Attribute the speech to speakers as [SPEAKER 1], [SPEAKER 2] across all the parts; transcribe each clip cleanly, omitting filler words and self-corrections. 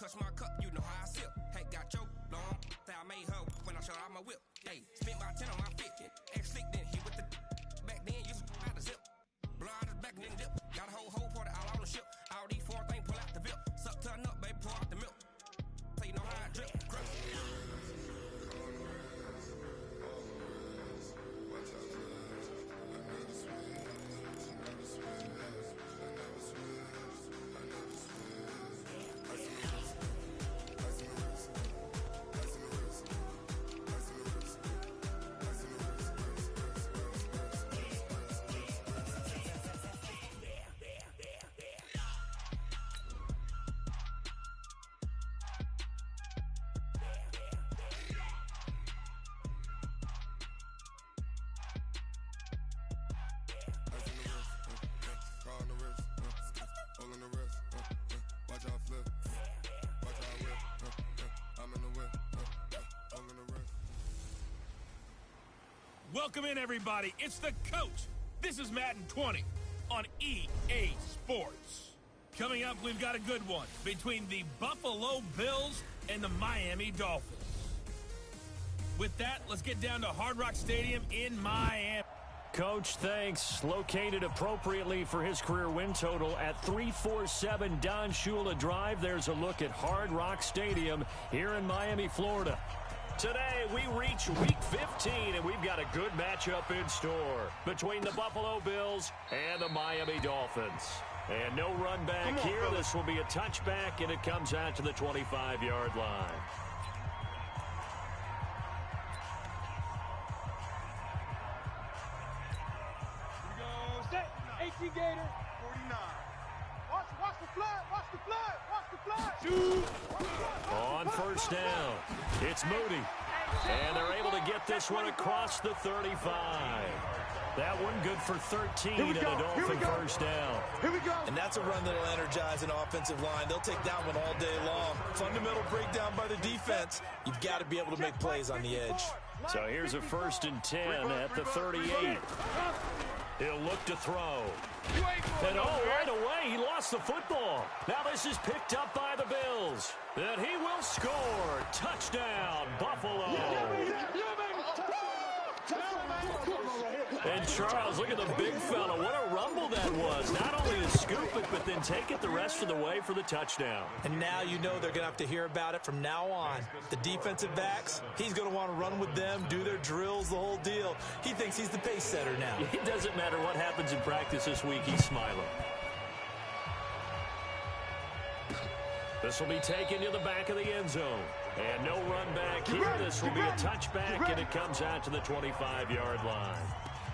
[SPEAKER 1] touch my cup, you know how I sip. Hey, got your long, that I made her when I showed out my whip. Hey, spent my 10 on my 50. Ex-slick, then he with the back then, used to out the zip. Blow out his back and then dip. Got a whole party all on the ship. All these foreign things pull out the VIP. Suck, turn up, baby, pour out the milk. So you know how I drip. Grip.
[SPEAKER 2] Welcome in, everybody. It's the Coach. This is Madden 20 on EA Sports. Coming up, we've got a good one between the Buffalo Bills and the Miami Dolphins. With that, let's get down to Hard Rock Stadium in Miami.
[SPEAKER 3] Coach, thanks. Located appropriately for his career win total at 347 Don Shula Drive. There's a look at Hard Rock Stadium here in Miami, Florida. Today, we reach Week 15, and we've got a good matchup in store between the Buffalo Bills and the Miami Dolphins. And no run back here. Fellas. This will be a touchback, and it comes out to the 25-yard line.
[SPEAKER 4] Here we go. Set. 18 Gator. 49. Watch the flood. Watch the flood. Watch the flood.
[SPEAKER 3] Shoot. On first down, it's Moody. And they're able to get this one across the 35. That one good for 13 and a Dolphin first down.
[SPEAKER 4] Here we go.
[SPEAKER 5] And that's a run that'll energize an offensive line. They'll take that one all day long. Fundamental breakdown by the defense. You've got to be able to make plays on the edge.
[SPEAKER 3] So here's a 1st and 10 at the 38. He'll look to throw. And right away, he lost the football. Now this is picked up by the Bills. And he will score. Touchdown, Buffalo. And Charles, look at the big fella. What a rumble that was. Not only to scoop it, but then take it the rest of the way for the touchdown.
[SPEAKER 5] And now you know they're going to have to hear about it from now on. The defensive backs, he's going to want to run with them, do their drills, the whole deal. He thinks he's the pace setter now.
[SPEAKER 3] It doesn't matter what happens in practice this week. He's smiling. This will be taken to the back of the end zone. And no run back here. This will be a touchback, and it comes out to the 25-yard line.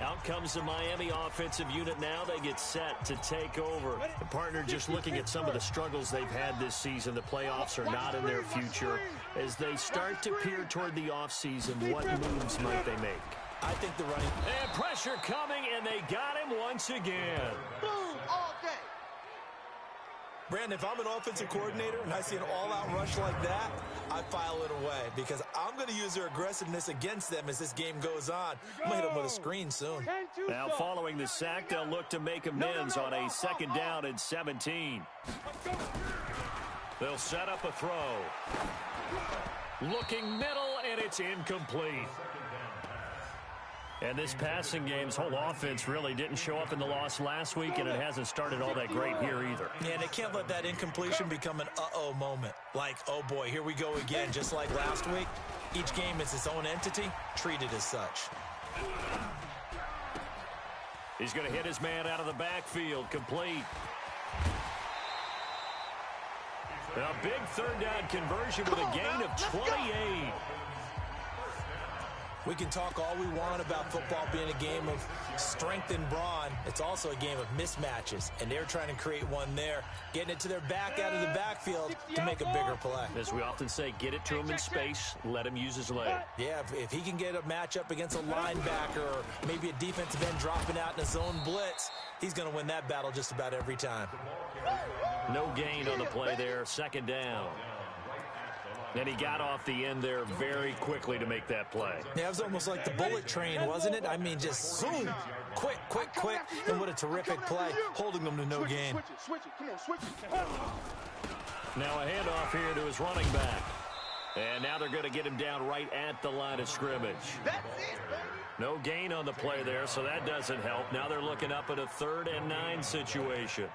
[SPEAKER 3] Out comes the Miami offensive unit now. They get set to take over. The partner just looking at some of the struggles they've had this season. The playoffs are not in their future. As they start to peer toward the offseason, what moves might they make?
[SPEAKER 5] I think the running.
[SPEAKER 3] And pressure coming, and they got him once again.
[SPEAKER 4] Boom, all day.
[SPEAKER 5] Brandon, if I'm an offensive coordinator and I see an all-out rush like that, I file it away because I'm going to use their aggressiveness against them as this game goes on. I'm going to hit them with a screen soon.
[SPEAKER 3] Now, following the sack, they'll look to make amends on a 2nd down and 17. They'll set up a throw. Looking middle, and it's incomplete. And this passing game's whole offense really didn't show up in the loss last week, and it hasn't started all that great here either.
[SPEAKER 5] Yeah, and they can't let that incompletion become an uh-oh moment. Like, oh boy, here we go again, just like last week. Each game is its own entity, treated as such.
[SPEAKER 3] He's going to hit his man out of the backfield, complete. A big 3rd down conversion with a gain of 28.
[SPEAKER 5] We can talk all we want about football being a game of strength and brawn. It's also a game of mismatches, and they're trying to create one there, getting it to their back out of the backfield to make a bigger play.
[SPEAKER 3] As we often say, get it to him in space, let him use his leg.
[SPEAKER 5] Yeah, if he can get a matchup against a linebacker or maybe a defensive end dropping out in a zone blitz, he's going to win that battle just about every time.
[SPEAKER 3] No gain on the play there, 2nd down. And he got off the end there very quickly to make that play.
[SPEAKER 5] Yeah, it was almost like the bullet train, wasn't it? I mean, just zoom, quick, quick, quick. And what a terrific play, holding them to no gain.
[SPEAKER 4] Switch it. Come on, switch it.
[SPEAKER 3] Now a handoff here to his running back. And now they're going to get him down right at the line of scrimmage.
[SPEAKER 4] That's it, baby.
[SPEAKER 3] No gain on the play there, so that doesn't help. Now they're looking up at a 3rd and 9 situation.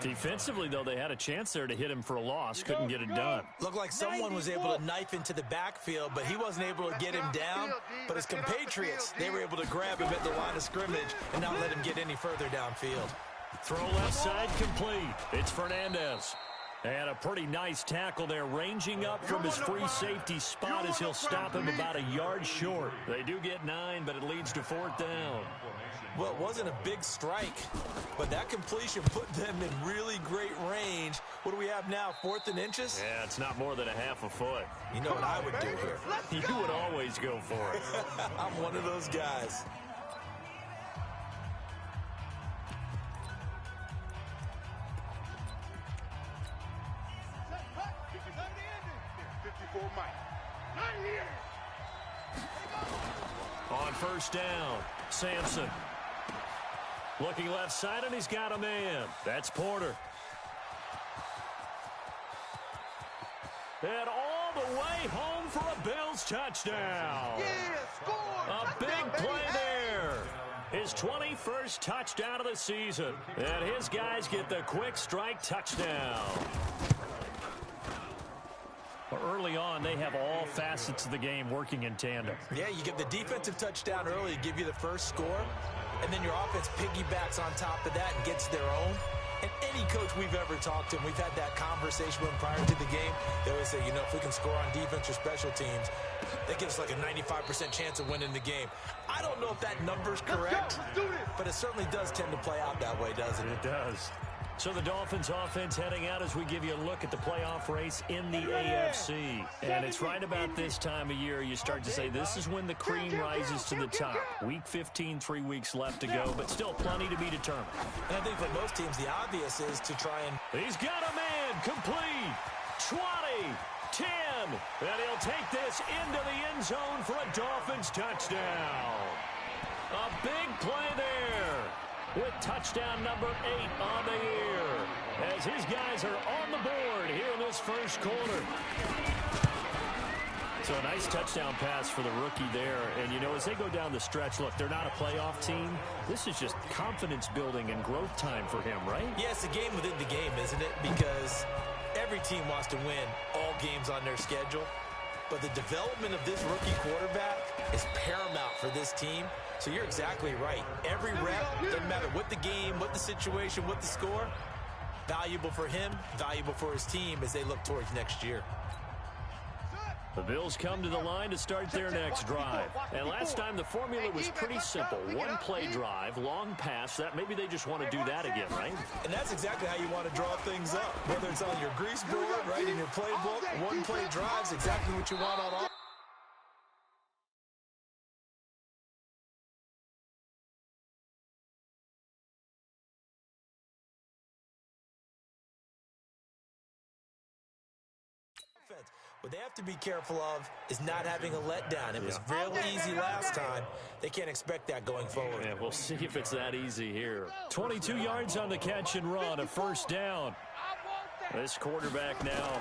[SPEAKER 3] Defensively, though, they had a chance there to hit him for a loss. Couldn't get it done.
[SPEAKER 5] Looked like someone was able to knife into the backfield, but he wasn't able to get him down. But his compatriots, they were able to grab him at the line of scrimmage and not let him get any further downfield.
[SPEAKER 3] Throw left side complete. It's Fernandez. And a pretty nice tackle there, ranging up from his free safety spot as he'll stop him about a yard short. They do get 9, but it leads to 4th down.
[SPEAKER 5] Well, it wasn't a big strike, but that completion put them in really great range. What do we have now, 4th and inches?
[SPEAKER 3] Yeah, it's not more than a half a foot.
[SPEAKER 5] You know what I would do here?
[SPEAKER 3] You would always go for it.
[SPEAKER 5] I'm one of those guys.
[SPEAKER 3] On 1st down, Sampson. Looking left side, and he's got a man. That's Porter. And all the way home for a Bills touchdown.
[SPEAKER 4] Yeah, score.
[SPEAKER 3] A big play there. His 21st touchdown of the season. And his guys get the quick strike touchdown. Early on, they have all facets of the game working in tandem.
[SPEAKER 5] Yeah, you get the defensive touchdown early, give you the first score, and then your offense piggybacks on top of that and gets their own. And any coach we've ever talked to, and we've had that conversation with them prior to the game, they always say, you know, if we can score on defense or special teams, that gives us like a 95% chance of winning the game. I don't know if that number's correct, but it certainly does tend to play out that way, doesn't it?
[SPEAKER 3] It does. So the Dolphins offense heading out as we give you a look at the playoff race in the AFC. And it's right about this time of year you start to say this is when the cream rises to the top. Week 15, 3 weeks left to go, but still plenty to be determined.
[SPEAKER 5] And I think for most teams, the obvious is to try and...
[SPEAKER 3] He's got a man, complete, 20, 10, and he'll take this into the end zone for a Dolphins touchdown. A big play there, with touchdown number 8 on the year, as his guys are on the board here in this first quarter. So a nice touchdown pass for the rookie there. And, you know, as they go down the stretch, look, they're not a playoff team. This is just confidence building and growth time for him, right?
[SPEAKER 5] Yeah, it's a game within the game, isn't it? Because every team wants to win all games on their schedule. But the development of this rookie quarterback is paramount for this team. So you're exactly right. Every rep, doesn't matter what the game, what the situation, what the score, valuable for him, valuable for his team as they look towards next year.
[SPEAKER 3] The Bills come to the line to start their next drive. And last time the formula was pretty simple. One play drive, long pass. That maybe they just want to do that again, right?
[SPEAKER 5] And that's exactly how you want to draw things up. Whether it's on your grease board, right, in your playbook, one play drive's exactly what you want on all. What they have to be careful of is not having a letdown. It was real easy last time. They can't expect that going forward.
[SPEAKER 3] Yeah, we'll see if it's that easy here. 22 yards on the catch and run, a first down. This quarterback now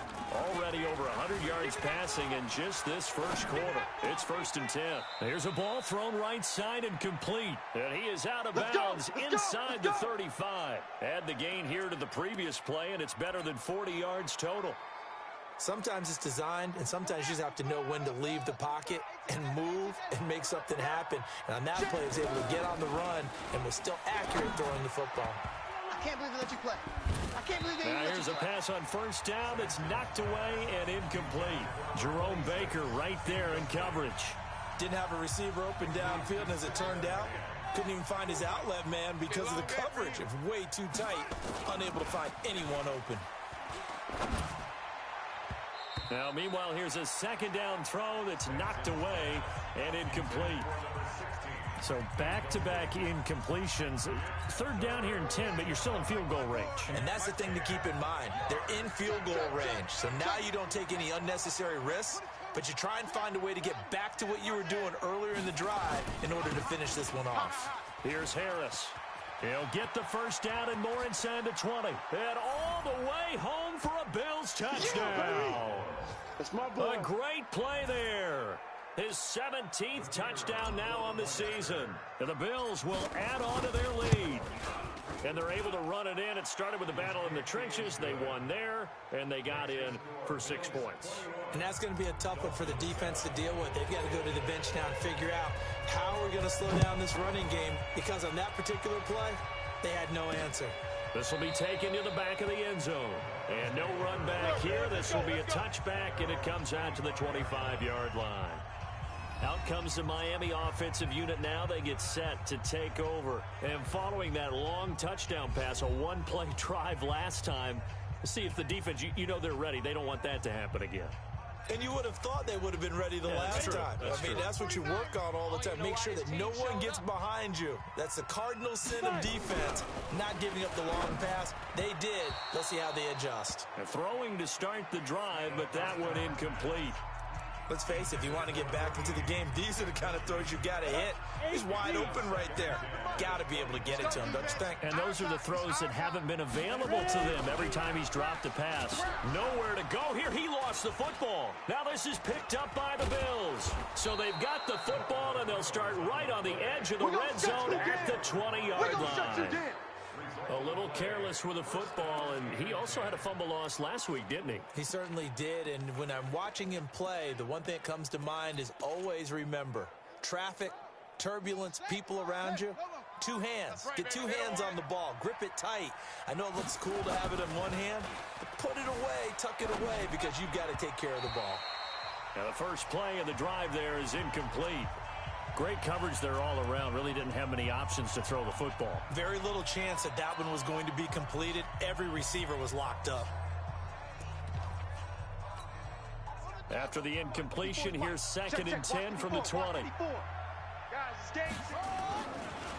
[SPEAKER 3] already over 100 yards passing in just this first quarter. It's 1st and 10. There's a ball thrown right side and complete. And he is out of bounds inside the 35. Add the gain here to the previous play, and it's better than 40 yards total.
[SPEAKER 5] Sometimes it's designed, and sometimes you just have to know when to leave the pocket and move and make something happen. And on that play, he was able to get on the run and was still accurate throwing the football.
[SPEAKER 4] I can't believe they let you play. I can't believe they let you play.
[SPEAKER 3] Here's a pass on first down that's knocked away and incomplete. Jerome Baker right there in coverage.
[SPEAKER 5] Didn't have a receiver open downfield, and as it turned out, couldn't even find his outlet man because of the coverage. It was way too tight, unable to find anyone open.
[SPEAKER 3] Now, meanwhile, here's a second down throw that's knocked away and incomplete. So back-to-back incompletions. 3rd down here in 10, but you're still in field goal range.
[SPEAKER 5] And that's the thing to keep in mind. They're in field goal range. So now you don't take any unnecessary risks, but you try and find a way to get back to what you were doing earlier in the drive in order to finish this one off.
[SPEAKER 3] Here's Harris. He'll get the first down and more inside the 20. And all the way home for a Bills touchdown.
[SPEAKER 4] That's my boy.
[SPEAKER 3] A great play there. His 17th touchdown now on the season. And the Bills will add on to their lead. And they're able to run it in. It started with a battle in the trenches. They won there, and they got in for 6 points.
[SPEAKER 5] And that's going to be a tough one for the defense to deal with. They've got to go to the bench now and figure out how we're going to slow down this running game, because on that particular play, they had no answer.
[SPEAKER 3] This will be taken to the back of the end zone. And no run back here. This will be a touchback, and it comes out to the 25-yard line. Out comes the Miami offensive unit now. They get set to take over. And following that long touchdown pass, a one-play drive last time, see if the defense, you know they're ready. They don't want that to happen again.
[SPEAKER 5] And you would have thought they would have been ready the last time. That's what you work on all the time. Make sure that no one gets behind you. That's the cardinal sin of defense, not giving up the long pass. They did. Let's see how they adjust.
[SPEAKER 3] And throwing to start the drive, but that one incomplete.
[SPEAKER 5] Let's face it, if you want to get back into the game, these are the kind of throws you got to hit. He's wide open right there. Got to be able to get it to him, don't you think?
[SPEAKER 3] And those are the throws that haven't been available to them every time he's dropped a pass. Nowhere to go here. He lost the football. Now this is picked up by the Bills. So they've got the football, and they'll start right on the edge of the red zone at the 20-yard line. A little careless with the football, and he also had a fumble loss last week, didn't he?
[SPEAKER 5] He certainly did, and when I'm watching him play, the one thing that comes to mind is always remember, traffic, turbulence, people around you, 2 hands. Get 2 hands on the ball. Grip it tight. I know it looks cool to have it in one hand, but put it away, tuck it away, because you've got to take care of the ball.
[SPEAKER 3] Now the first play of the drive there is incomplete. Great coverage there all around. Really didn't have many options to throw the football.
[SPEAKER 5] Very little chance that that one was going to be completed. Every receiver was locked up.
[SPEAKER 3] After the incompletion, here's 2nd and 10 from the 20.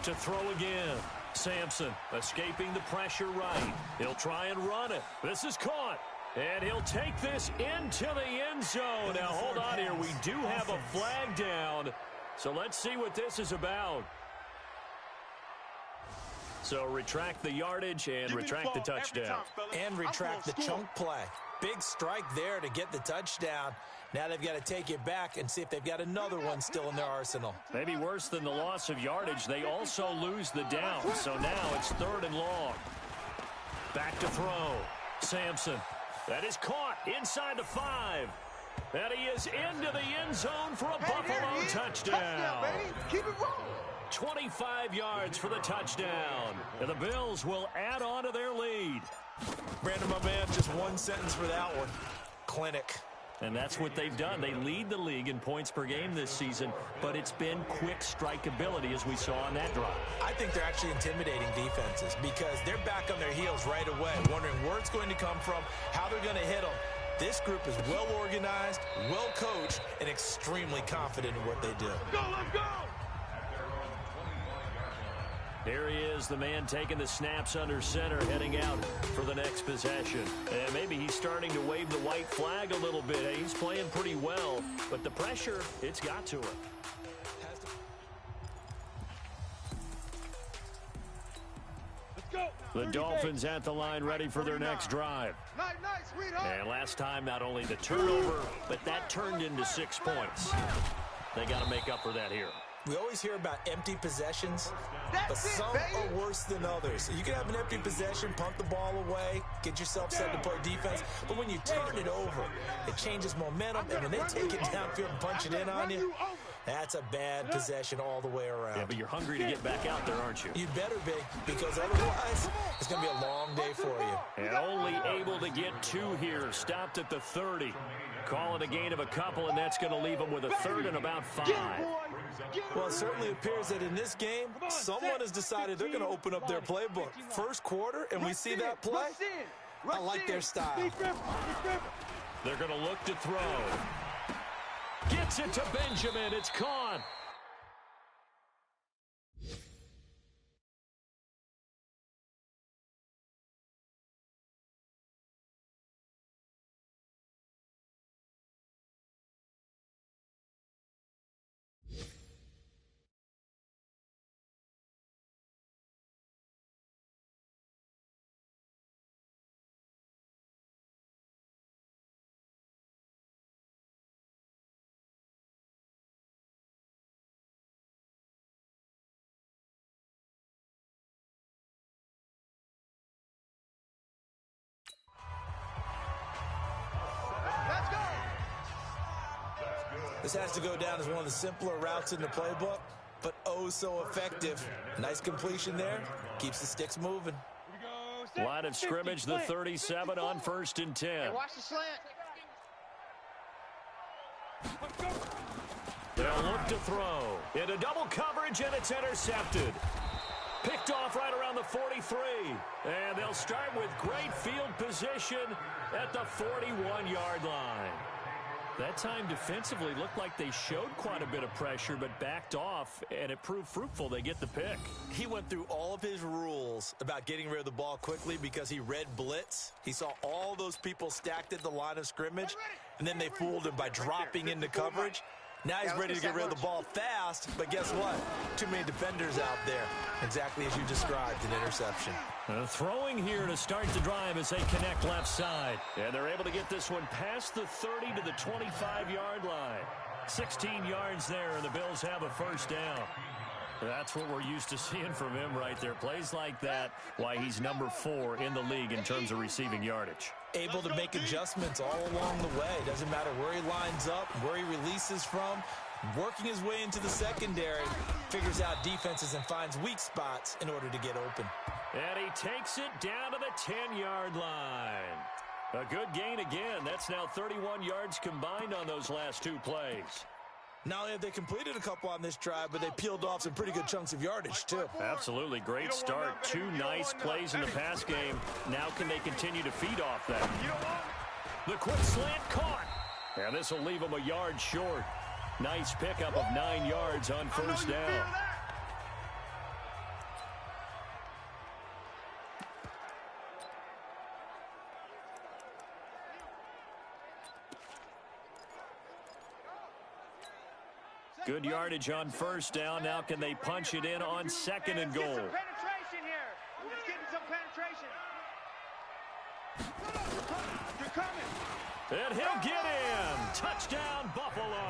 [SPEAKER 3] To throw again. Sampson escaping the pressure right. He'll try and run it. This is caught. And he'll take this into the end zone. Now, hold on here. We do have a flag down. So let's see what this is about. So retract the yardage and retract the touchdown.
[SPEAKER 5] And retract the chunk play. Big strike there to get the touchdown. Now they've got to take it back and see if they've got another one still in their arsenal.
[SPEAKER 3] Maybe worse than the loss of yardage, they also lose the down. So now it's 3rd and long. Back to throw. Sampson. That is caught inside the 5. And he is into the end zone for a Buffalo touchdown.
[SPEAKER 4] Keep it rolling.
[SPEAKER 3] 25 yards for the touchdown. And the Bills will add on to their lead.
[SPEAKER 5] Brandon, my man, just one sentence for that one. Clinic.
[SPEAKER 3] And that's what they've done. They lead the league in points per game this season, but it's been quick strikeability as we saw on that drive.
[SPEAKER 5] I think they're actually intimidating defenses because they're back on their heels right away, wondering where it's going to come from, how they're going to hit them. This group is well organized, well coached, and extremely confident in what they do.
[SPEAKER 4] Go, let's go!
[SPEAKER 3] Here he is, the man taking the snaps under center, heading out for the next possession. And maybe he's starting to wave the white flag a little bit. He's playing pretty well, but the pressure, it's got to him. The Dolphins at the line ready for their next drive. And last time, not only the turnover, but that turned into 6 points. They got to make up for that here.
[SPEAKER 5] We always hear about empty possessions, but some are worse than others. You can have an empty possession, punt the ball away, get yourself set to play defense, but when you turn it over, it changes momentum, and when they take it downfield and punch it in on you, that's a bad possession all the way around.
[SPEAKER 3] Yeah, but you're hungry to get back out there, aren't you?
[SPEAKER 5] You better be, because otherwise, it's going to be a long day for you.
[SPEAKER 3] And only able to get 2 here, stopped at the 30. Call it a gain of a couple, and that's going to leave them with a 3rd and about 5.
[SPEAKER 5] Well, it certainly appears that in this game, someone has decided they're going to open up their playbook. First quarter, and we see that play. I like their style.
[SPEAKER 3] They're going to look to throw. Gets it to Benjamin. It's caught.
[SPEAKER 5] This has to go down as one of the simpler routes in the playbook, but oh so effective. Nice completion there. Keeps the sticks moving.
[SPEAKER 3] Line of scrimmage, the 37 on 1st and 10.
[SPEAKER 4] Hey, watch the slant.
[SPEAKER 3] They'll look to throw. Into double coverage, and it's intercepted. Picked off right around the 43. And they'll start with great field position at the 41-yard line. That time defensively looked like they showed quite a bit of pressure but backed off, and it proved fruitful. They get the pick.
[SPEAKER 5] He went through all of his rules about getting rid of the ball quickly because he read blitz. He saw all those people stacked at the line of scrimmage, and then they fooled him by dropping into coverage. Now he's ready to get rid of the ball fast, but guess what? Too many defenders out there. Exactly as you described, an interception.
[SPEAKER 3] Throwing here to start the drive as they connect left side. And they're able to get this one past the 30 to the 25-yard line. 16 yards there, and the Bills have a first down. That's what we're used to seeing from him right there. Plays like that, why he's number 4 in the league in terms of receiving yardage.
[SPEAKER 5] Able to make adjustments all along the way. Doesn't matter where he lines up, where he releases from. Working his way into the secondary, figures out defenses and finds weak spots in order to get open.
[SPEAKER 3] And he takes it down to the 10-yard line. A good gain again. That's now 31 yards combined on those last 2 plays.
[SPEAKER 5] Not only have they completed a couple on this drive, but they peeled off some pretty good chunks of yardage, too.
[SPEAKER 3] Absolutely. Great start. 2 nice plays in the pass game. Now can they continue to feed off that? The quick slant caught. And this will leave them a yard short. Nice pickup of 9 yards on first down. Good yardage on first down. Now can they punch it in on 2nd and goal?
[SPEAKER 4] Penetration here. Let's get some penetration. You're coming.
[SPEAKER 3] And he'll get in. Touchdown, Buffalo.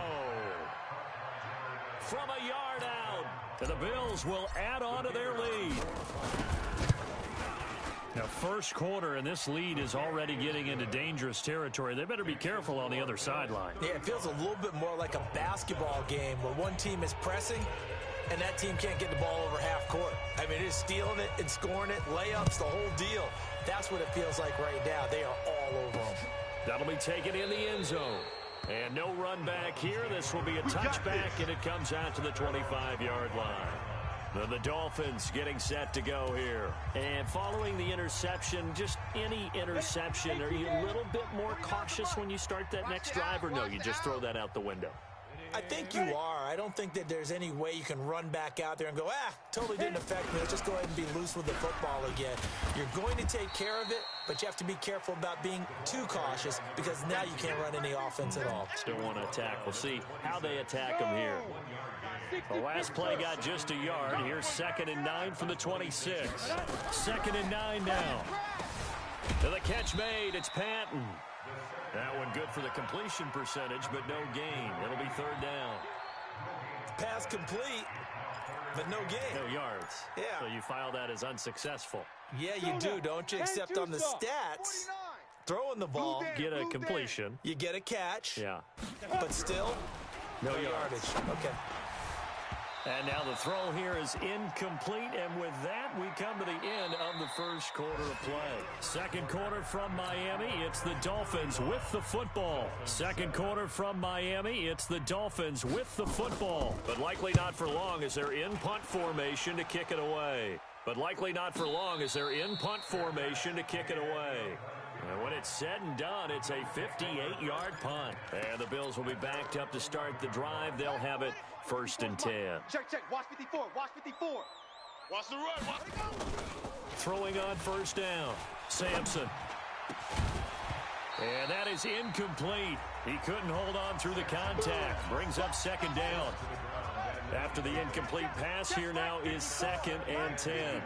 [SPEAKER 3] From a yard out. And the Bills will add on to their lead. Now, first quarter, and this lead is already getting into dangerous territory. They better be careful on the other sideline.
[SPEAKER 5] Yeah, it feels a little bit more like a basketball game where one team is pressing and that team can't get the ball over half court. I mean, it is stealing it and scoring it, layups, the whole deal. That's what it feels like right now. They are all over them.
[SPEAKER 3] That'll be taken in the end zone. And no run back here. This will be a touchback, and it comes out to the 25-yard line. The Dolphins getting set to go here. And following the interception, just any interception, are you a little bit more cautious when you start that next drive, or no, you just throw that out the window?
[SPEAKER 5] I think you are. I don't think that there's any way you can run back out there and go, totally didn't affect me. Let's just go ahead and be loose with the football again. You're going to take care of it, but you have to be careful about being too cautious because now you can't run any offense at all.
[SPEAKER 3] Still want to attack. We'll see how they attack them here. The last play got just a yard. Here's 2nd and 9 from the 26. 2nd and 9 now. To the catch made. It's Patton. That one good for the completion percentage, but no gain. It'll be 3rd down.
[SPEAKER 5] Pass complete, but no gain.
[SPEAKER 3] No yards.
[SPEAKER 5] Yeah.
[SPEAKER 3] So you file that as unsuccessful.
[SPEAKER 5] Yeah, you do, don't you? Except on the stats, throwing the ball,
[SPEAKER 3] get a completion.
[SPEAKER 5] You get a catch.
[SPEAKER 3] Yeah.
[SPEAKER 5] But still,
[SPEAKER 3] no yardage.
[SPEAKER 5] Okay.
[SPEAKER 3] And now the throw here is incomplete, and with that, we come to the end of the first quarter of play. Second quarter from Miami, it's the Dolphins with the football. Second quarter from Miami, it's the Dolphins with the football. But likely not for long as they're in punt formation to kick it away. And when it's said and done, it's a 58-yard punt. And the Bills will be backed up to start the drive. They'll have it 1st and 10.
[SPEAKER 4] Check. Watch 54. Watch 54. Watch the run.
[SPEAKER 3] Throwing on first down. Sampson. And that is incomplete. He couldn't hold on through the contact. Brings up 2nd down. After the incomplete pass, here now is 2nd and 10.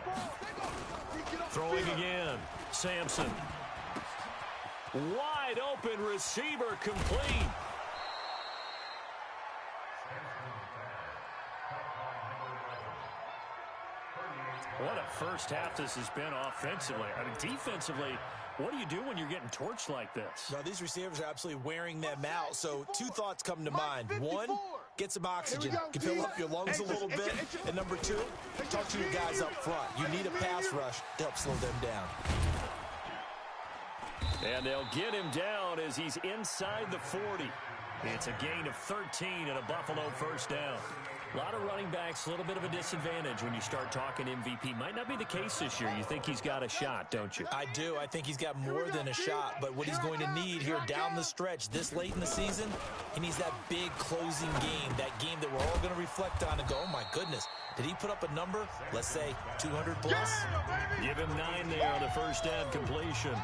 [SPEAKER 3] Throwing again. Sampson. Wide open receiver complete. What a first half this has been offensively. I mean, defensively, what do you do when you're getting torched like this?
[SPEAKER 5] Well, these receivers are absolutely wearing them out. So two thoughts come to mind. One, get some oxygen. You fill up your lungs a little bit. And number two, talk to your guys up front. You need a pass rush to help slow them down.
[SPEAKER 3] And they'll get him down as he's inside the 40. It's a gain of 13 and a Buffalo first down. A lot of running backs, a little bit of a disadvantage when you start talking MVP. Might not be the case this year. You think he's got a shot, don't you?
[SPEAKER 5] I do. I think he's got more than a shot. But what he's going to need here down the stretch this late in the season, he needs that big closing game, that game that we're all going to reflect on and go, oh, my goodness, did he put up a number, let's say, 200 plus?
[SPEAKER 3] Give him 9 there on the first down completion.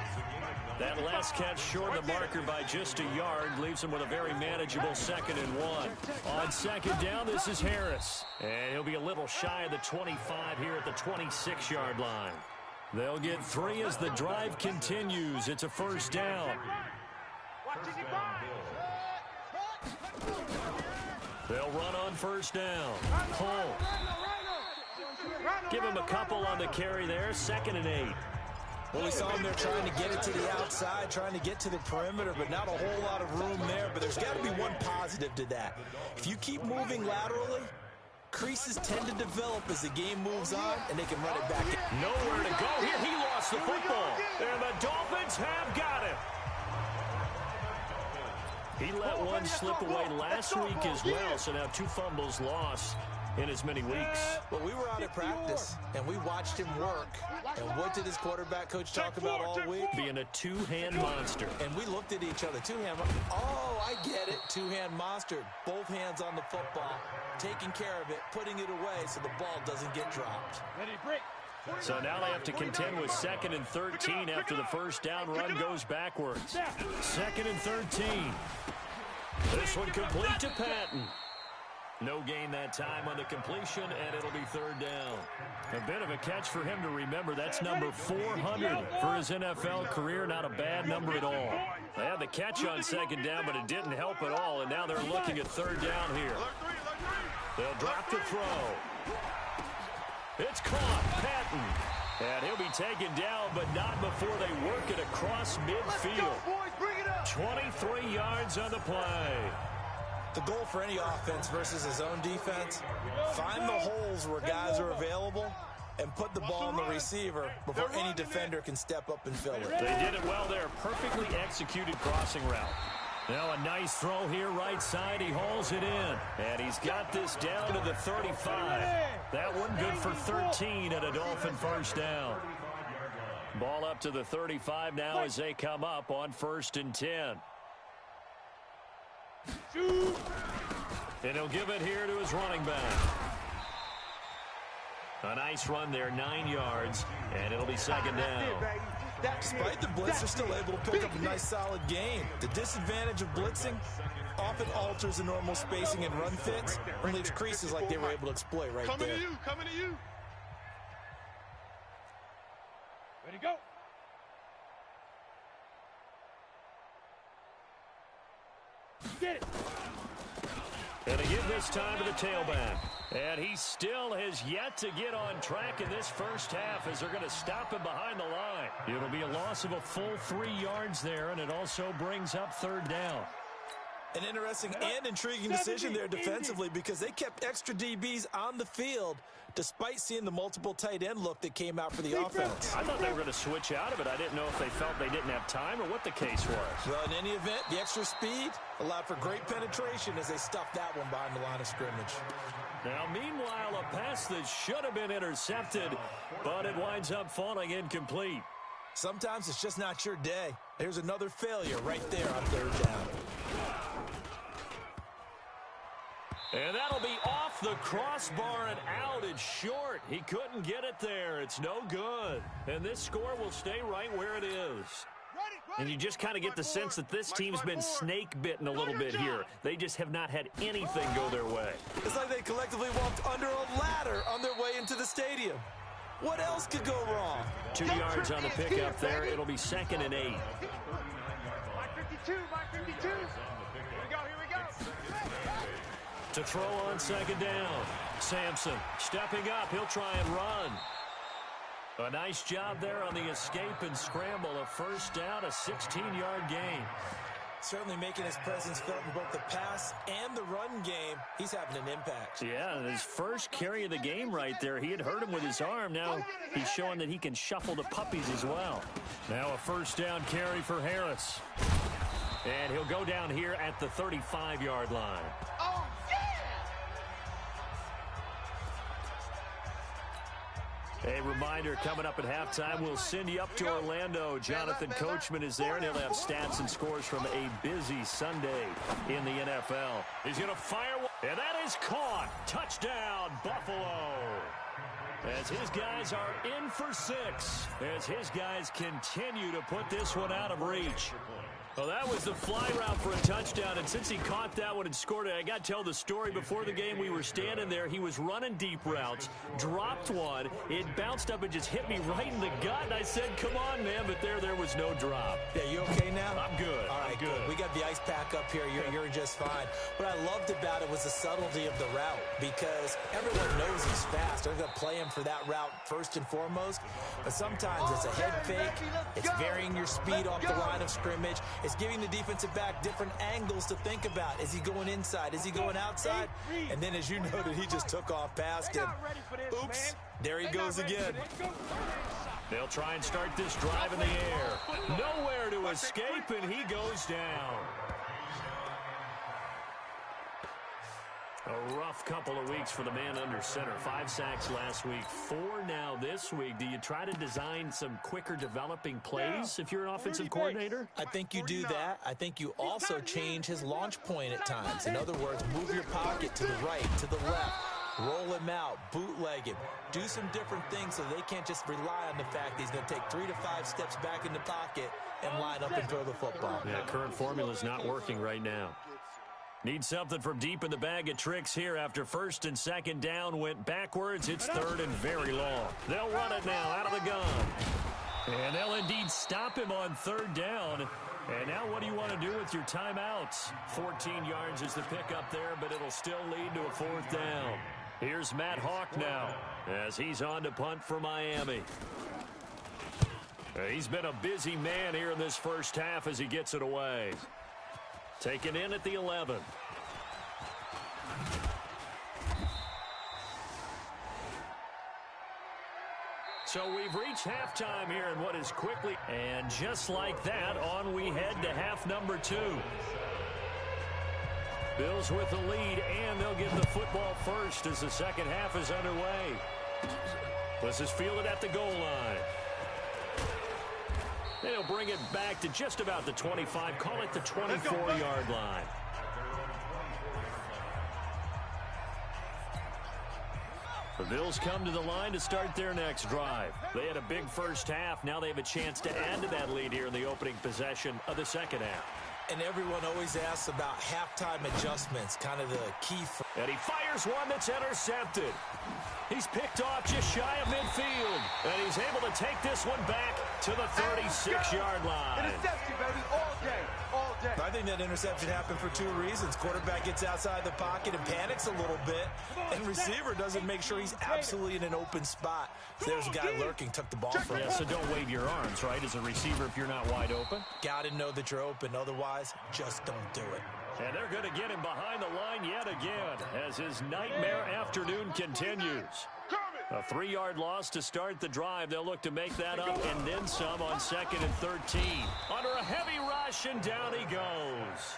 [SPEAKER 3] That last catch short of the marker by just a yard leaves him with a very manageable 2nd and 1. On 2nd down, this is Harris. And he'll be a little shy of the 25 here at the 26-yard line. They'll get 3 as the drive continues. It's a first down. They'll run on first down. Home. Give him a couple on the carry there. 2nd and 8.
[SPEAKER 5] Well, we saw him there trying to get it to the outside, trying to get to the perimeter, but not a whole lot of room there. But there's got to be one positive to that. If you keep moving laterally, creases tend to develop as the game moves on, and they can run it back in.
[SPEAKER 3] Nowhere to go here. He lost the football. And the Dolphins have got it. He let one slip away last week as well, so now 2 fumbles lost in as many weeks.
[SPEAKER 5] Well, we were out at practice, and we watched him work. And what did his quarterback coach talk about all week?
[SPEAKER 3] Being a 2-hand monster.
[SPEAKER 5] And we looked at each other. 2-hand. Oh, I get it. 2-hand monster. Both hands on the football, taking care of it, putting it away so the ball doesn't get dropped.
[SPEAKER 3] So now they have to contend with 2nd and 13 after the first down run goes backwards. 2nd and 13. This one complete to Patton. No gain that time on the completion, and it'll be 3rd down. A bit of a catch for him to remember. That's number 400 for his NFL career. Not a bad number at all. They had the catch on 2nd down, but it didn't help at all, and now they're looking at 3rd down here. They'll drop the throw. It's caught. Patton. And he'll be taken down, but not before they work it across midfield. 23 yards on the play.
[SPEAKER 5] The goal for any offense versus his own defense, find the holes where guys are available and put the ball on the receiver before any defender can step up and fill it.
[SPEAKER 3] They did it well there. Perfectly executed crossing route. Now a nice throw here right side. He hauls it in. And he's got this down to the 35. That one good for 13 and a Dolphin first down. Ball up to the 35 now as they come up on 1st and 10. And he'll give it here to his running back. A nice run there, 9 yards, and it'll be 2nd down.
[SPEAKER 5] Despite the blitz, they're still able to pick up a nice solid gain. The disadvantage of blitzing often alters the normal spacing and run fits and leaves creases like they were able to exploit right there.
[SPEAKER 4] Coming to you. Ready, go. Get it.
[SPEAKER 3] And they give this time to the tailback. And he still has yet to get on track in this first half as they're going to stop him behind the line. It'll be a loss of a full 3 yards there, and it also brings up 3rd down.
[SPEAKER 5] An interesting and intriguing decision there defensively because they kept extra DBs on the field despite seeing the multiple tight end look that came out for the offense.
[SPEAKER 3] I thought they were going to switch out of it. I didn't know if they felt they didn't have time or what the case was.
[SPEAKER 5] Well, in any event, the extra speed allowed for great penetration as they stuffed that one behind the line of scrimmage.
[SPEAKER 3] Now, meanwhile, a pass that should have been intercepted, but it winds up falling incomplete.
[SPEAKER 5] Sometimes it's just not your day. There's another failure right there on 3rd down.
[SPEAKER 3] And that'll be off the crossbar and out. It's short. He couldn't get it there. It's no good. And this score will stay right where it is. And you just kind of get the sense that this team's been snake-bitten a little bit here. They just have not had anything go their way.
[SPEAKER 5] It's like they collectively walked under a ladder on their way into the stadium. What else could go wrong?
[SPEAKER 3] 2 yards on the pickup there. It'll be 2nd and 8.
[SPEAKER 4] Mike 52, Mike 52. Here we go.
[SPEAKER 3] To throw on 2nd down. Sampson stepping up. He'll try and run. A nice job there on the escape and scramble. A first down, a 16-yard gain.
[SPEAKER 5] Certainly making his presence felt in both the pass and the run game. He's having an impact.
[SPEAKER 3] Yeah, his first carry of the game right there. He had hurt him with his arm. Now he's showing that he can shuffle the puppies as well. Now a first down carry for Harris. And he'll go down here at the 35-yard line.
[SPEAKER 4] Oh, yeah!
[SPEAKER 3] A reminder, coming up at halftime, we'll send you up to Orlando. Jonathan Coachman is there, and he'll have stats and scores from a busy Sunday in the NFL. He's going to fire one, and that is caught. Touchdown, Buffalo. As his guys are in for 6, as his guys continue to put this one out of reach. Well, that was the fly route for a touchdown, and since he caught that one and scored it, I got to tell the story. Before the game, we were standing there. He was running deep routes, dropped one. It bounced up and just hit me right in the gut, and I said, come on, man, but there was no drop.
[SPEAKER 5] Yeah, you okay now?
[SPEAKER 3] I'm good.
[SPEAKER 5] All right, good. We got the ice pack up here. You're just fine. What I loved about it was the subtlety of the route, because everyone knows he's fast. They're going to play him for that route first and foremost, but sometimes it's a head fake. It's varying your speed off the line of scrimmage. It's giving the defensive back different angles to think about. Is he going inside? Is he going outside? And then, as you noted, he just took off past him. Oops, there he goes again.
[SPEAKER 3] They'll try and start this drive in the air. Nowhere to escape, and he goes down. A rough couple of weeks for the man under center. 5 sacks last week, 4 now this week. Do you try to design some quicker developing plays if you're an offensive coordinator?
[SPEAKER 5] I think you do that. I think you also change his launch point at times. In other words, move your pocket to the right, to the left. Roll him out, bootleg him. Do some different things so they can't just rely on the fact that he's going to take 3 to 5 steps back in the pocket and line up and throw the football.
[SPEAKER 3] Yeah, current formula is not working right now. Need something from deep in the bag of tricks here after first and second down went backwards. It's third and very long. They'll run it now out of the gun. And they'll indeed stop him on third down. And now what do you want to do with your timeouts? 14 yards is the pickup there, but it'll still lead to a fourth down. Here's Matt Hawk now as he's on to punt for Miami. He's been a busy man here in this first half as he gets it away. Taken in at the 11. So we've reached halftime here in what is quickly. And just like that, on we head to half number 2. Bills with the lead, and they'll get the football first as the second half is underway. This is fielded at the goal line. They'll bring it back to just about the 25, call it the 24-yard line. The Bills come to the line to start their next drive. They had a big first half. Now they have a chance to add to that lead here in the opening possession of the second half.
[SPEAKER 5] And everyone always asks about halftime adjustments, kind of the key.
[SPEAKER 3] And he fires one that's intercepted. He's picked off just shy of midfield. And he's able to take this one back to the 36-yard line.
[SPEAKER 4] Interception, baby, all day, all day.
[SPEAKER 5] I think that interception happened for 2 reasons. Quarterback gets outside the pocket and panics a little bit. And receiver doesn't make sure he's absolutely in an open spot. So there's a guy lurking, took the ball from him.
[SPEAKER 3] Yeah, so don't wave your arms, right, as a receiver if you're not wide open.
[SPEAKER 5] Got to know that you're open. Otherwise, just don't do it.
[SPEAKER 3] And they're going to get him behind the line yet again as his nightmare afternoon continues. A 3-yard loss to start the drive. They'll look to make that up and then some on 2nd and 13. Under a heavy rush, and down he goes.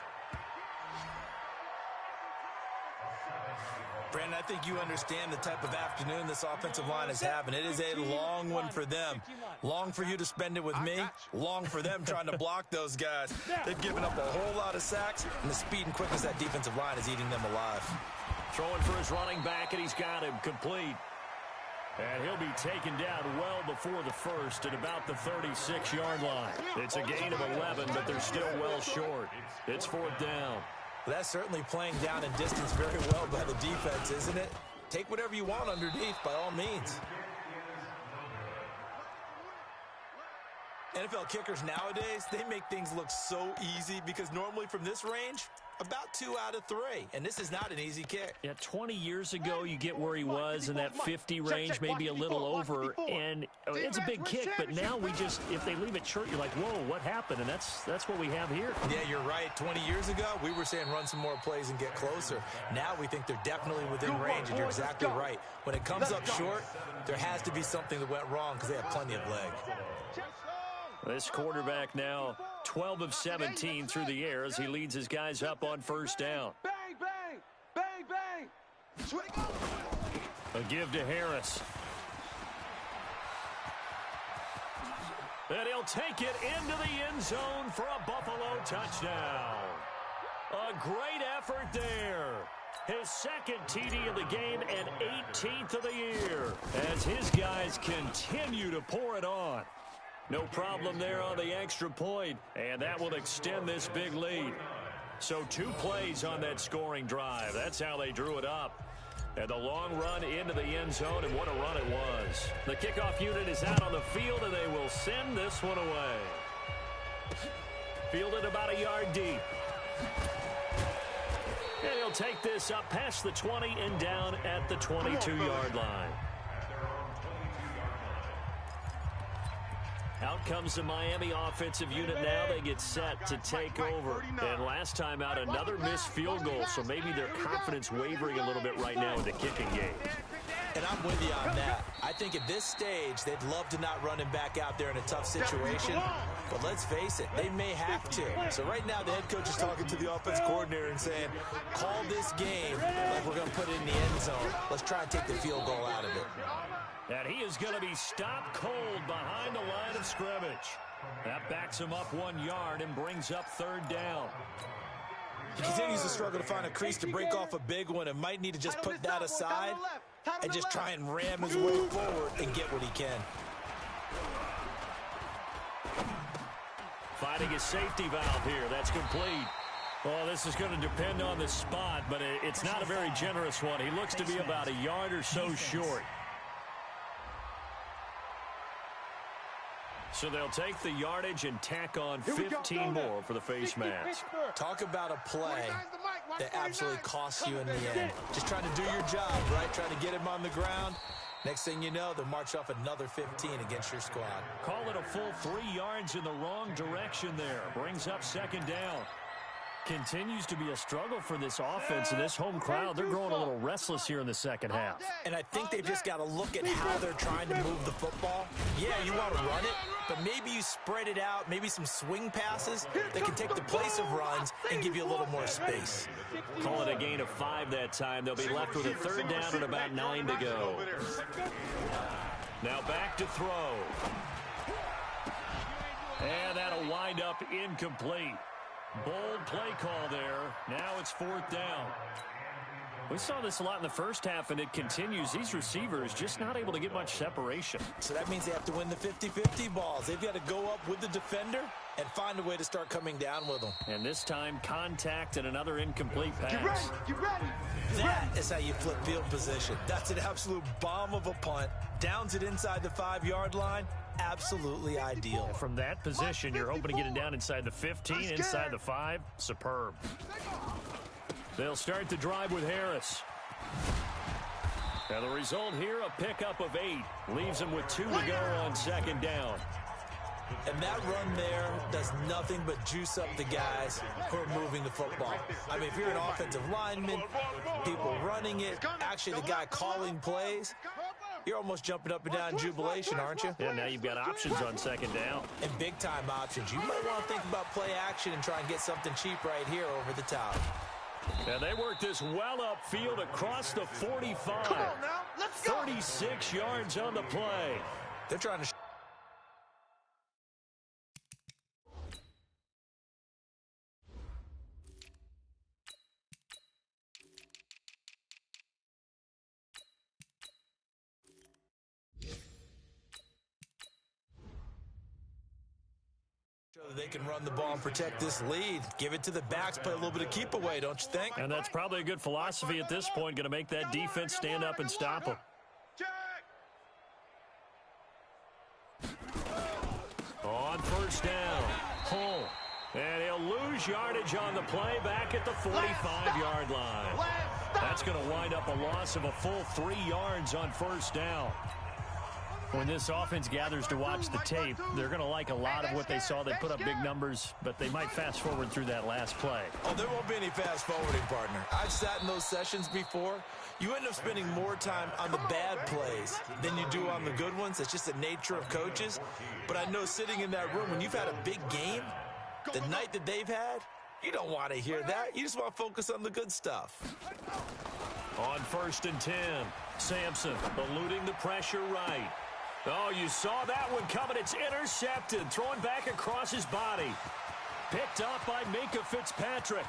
[SPEAKER 5] Brandon, I think you understand the type of afternoon this offensive line is having. It is a long one for them. Long for you to spend it with me. Long for them trying to block those guys. They've given up a whole lot of sacks, and the speed and quickness of that defensive line is eating them alive.
[SPEAKER 3] Throwing for his running back, and he's got him complete. And he'll be taken down well before the first at about the 36-yard line. It's a gain of 11, but they're still well short. It's 4th down.
[SPEAKER 5] Well, that's certainly playing down in distance very well by the defense, isn't it? Take whatever you want underneath, by all means. And NFL kickers nowadays, they make things look so easy because normally from this range, about 2 out of 3. And this is not an easy kick.
[SPEAKER 3] Yeah, 20 years ago, you get where he was in that 50 range, maybe a little over. And it's a big kick, but now if they leave it short, you're like, whoa, what happened? And that's what we have here.
[SPEAKER 5] Yeah, you're right. 20 years ago, we were saying run some more plays and get closer. Now we think they're definitely within range, and you're exactly right. When it comes up short, there has to be something that went wrong because they have plenty of leg.
[SPEAKER 3] This quarterback now 12 of 17 through the air as he leads his guys up on first down.
[SPEAKER 4] Bang, bang, bang, bang. Swing up.
[SPEAKER 3] A give to Harris. And he'll take it into the end zone for a Buffalo touchdown. A great effort there. His second TD of the game and 18th of the year as his guys continue to pour it on. No problem there on the extra point, and that will extend this big lead. So 2 plays on that scoring drive. That's how they drew it up. And the long run into the end zone, and what a run it was. The kickoff unit is out on the field, and they will send this one away. Fielded about a yard deep. And he'll take this up past the 20 and down at the 22-yard line. Out comes the Miami offensive unit now. They get set to take over. And last time out, another missed field goal, so maybe their confidence wavering a little bit right now in the kicking game.
[SPEAKER 5] And I'm with you on that. I think at this stage, they'd love to not run him back out there in a tough situation. But let's face it, they may have to. So right now, the head coach is talking to the offense coordinator and saying, call this game like we're going to put it in the end zone. Let's try and take the field goal out of it.
[SPEAKER 3] And he is going to be stopped cold behind the line of scrimmage. That backs him up 1 yard and brings up third down.
[SPEAKER 5] He continues to struggle to find a crease to break off a big one and might need to just put that aside and just try and ram his way forward and get what he can.
[SPEAKER 3] Finding a safety valve here. That's complete. Well, this is going to depend on the spot, but it's not a very generous one. He looks to be about a yard or so short. So they'll take the yardage and tack on 15 more for the face mask.
[SPEAKER 5] Talk about a play that absolutely costs you in the end. Just trying to do your job, right? Trying to get him on the ground. Next thing you know, they'll march off another 15 against your squad.
[SPEAKER 3] Call it a full 3 yards in the wrong direction there. Brings up second down. Continues to be a struggle for this offense and this home crowd. They're growing a little restless here in the second half.
[SPEAKER 5] And I think they've just got to look at how they're trying to move the football. Yeah, you want to run it, but maybe you spread it out, maybe some swing passes that can take the place of runs and give you a little more space.
[SPEAKER 3] Call it a gain of 5 that time. They'll be left with a third down and about 9 to go. Now back to throw. And that'll wind up incomplete. Bold play call there. Now it's fourth down. We saw this a lot in the first half, and it continues. These receivers just not able to get much separation.
[SPEAKER 5] So that means they have to win the 50-50 balls. They've got to go up with the defender and find a way to start coming down with them.
[SPEAKER 3] And this time, contact and another incomplete pass.
[SPEAKER 4] Get ready, get ready.
[SPEAKER 5] That is how you flip field position. That's an absolute bomb of a punt. Downs it inside the 5-yard line. Absolutely ideal.
[SPEAKER 3] From that position, you're hoping to get it down inside the 15, inside the 5. Superb. They'll start the drive with Harris. And the result here, a pickup of 8. Leaves them with 2 to go on second down.
[SPEAKER 5] And that run there does nothing but juice up the guys who are moving the football. I mean, if you're an offensive lineman, people running it, actually the guy calling plays, you're almost jumping up and down in jubilation, aren't you?
[SPEAKER 3] Yeah, now you've got options on second down.
[SPEAKER 5] And big-time options. You might want to think about play action and try and get something cheap right here over the top.
[SPEAKER 3] And they work this well upfield across the 45.
[SPEAKER 4] Come on now, let's go.
[SPEAKER 3] 36 yards on the play.
[SPEAKER 5] They're trying to... They can run the ball and protect this lead. Give it to the backs, play a little bit of keep away, don't you think?
[SPEAKER 3] And that's probably a good philosophy at this point, going to make that defense stand up and stop them. On first touchdown. Hull. And he'll lose yardage on the play back at the 45-yard line. That's going to wind up a loss of a full 3 yards on first down. When this offense gathers to watch the tape, they're going to like a lot of what they saw. They put up big numbers, but they might fast forward through that last play.
[SPEAKER 5] Oh, there won't be any fast forwarding, partner. I've sat in those sessions before. You end up spending more time on the bad plays than you do on the good ones. It's just the nature of coaches. But I know sitting in that room, when you've had a big game, the night that they've had, you don't want to hear that. You just want to focus on the good stuff.
[SPEAKER 3] On 1st and 10, Sampson eluding the pressure right. Oh, you saw that one coming. It's intercepted. Thrown back across his body. Picked up by Minkah Fitzpatrick.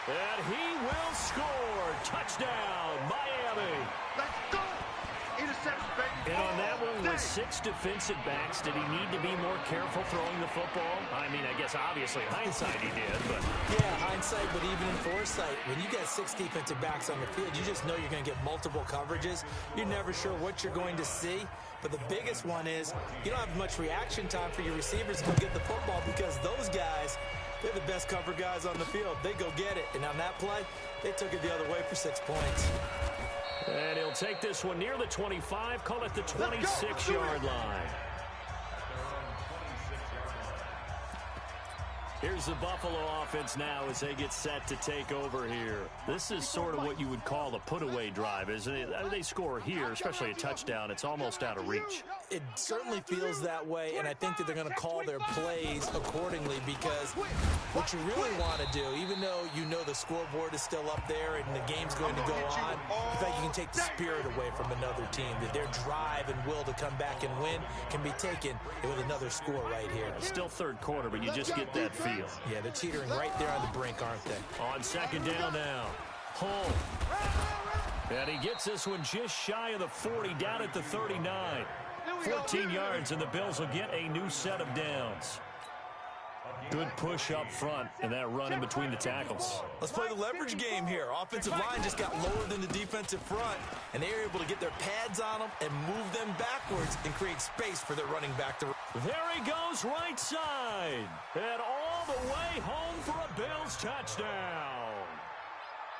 [SPEAKER 3] And he will score. Touchdown, Miami.
[SPEAKER 4] Let's go. Interception, baby.
[SPEAKER 3] And on that one with 6 defensive backs, did he need to be more careful throwing the football? I mean, I guess obviously hindsight he did, but...
[SPEAKER 5] Yeah, hindsight, but even in foresight, when you got 6 defensive backs on the field, you just know you're going to get multiple coverages. You're never sure what you're going to see. But the biggest one is you don't have much reaction time for your receivers to go get the football because those guys, they're the best cover guys on the field. They go get it. And on that play, they took it the other way for 6 points.
[SPEAKER 3] And he'll take this one near the 25, call it the 26-yard line. Here's the Buffalo offense now as they get set to take over here. This is sort of what you would call a put-away drive, isn't it? They score here, especially a touchdown. It's almost out of reach.
[SPEAKER 5] It certainly feels that way, and I think that they're going to call their plays accordingly because what you really want to do, even though you know the scoreboard is still up there and the game's going to go on, in fact, you can take the spirit away from another team, that their drive and will to come back and win can be taken with another score right here.
[SPEAKER 3] It's still third quarter, but you just get that feel.
[SPEAKER 5] Yeah, they're teetering right there on the brink, aren't they?
[SPEAKER 3] On 2nd down now, Hull. And he gets this one just shy of the 40, down at the 39. 14 yards, and the Bills will get a new set of downs. Good push up front, and that run in between the tackles.
[SPEAKER 5] Let's play the leverage game here. Offensive line just got lower than the defensive front, and they were able to get their pads on them and move them backwards and create space for their running back to...
[SPEAKER 3] There he goes, right side. And all the way home for a Bills touchdown.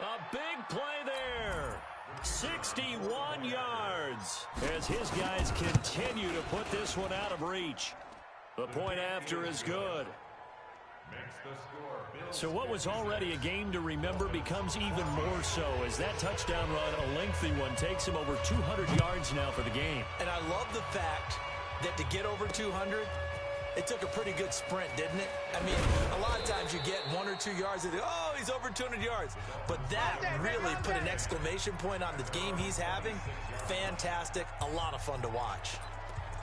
[SPEAKER 3] A big play there. 61 yards as his guys continue to put this one out of reach. The point after is good. So what was already a game to remember becomes even more so as that touchdown run, a lengthy one, takes him over 200 yards now for the game.
[SPEAKER 5] And I love the fact that to get over 200, it took a pretty good sprint, didn't it? I mean, a lot of times you get 1 or 2 yards and oh, he's over 200 yards. But that really put an exclamation point on the game he's having. Fantastic. A lot of fun to watch.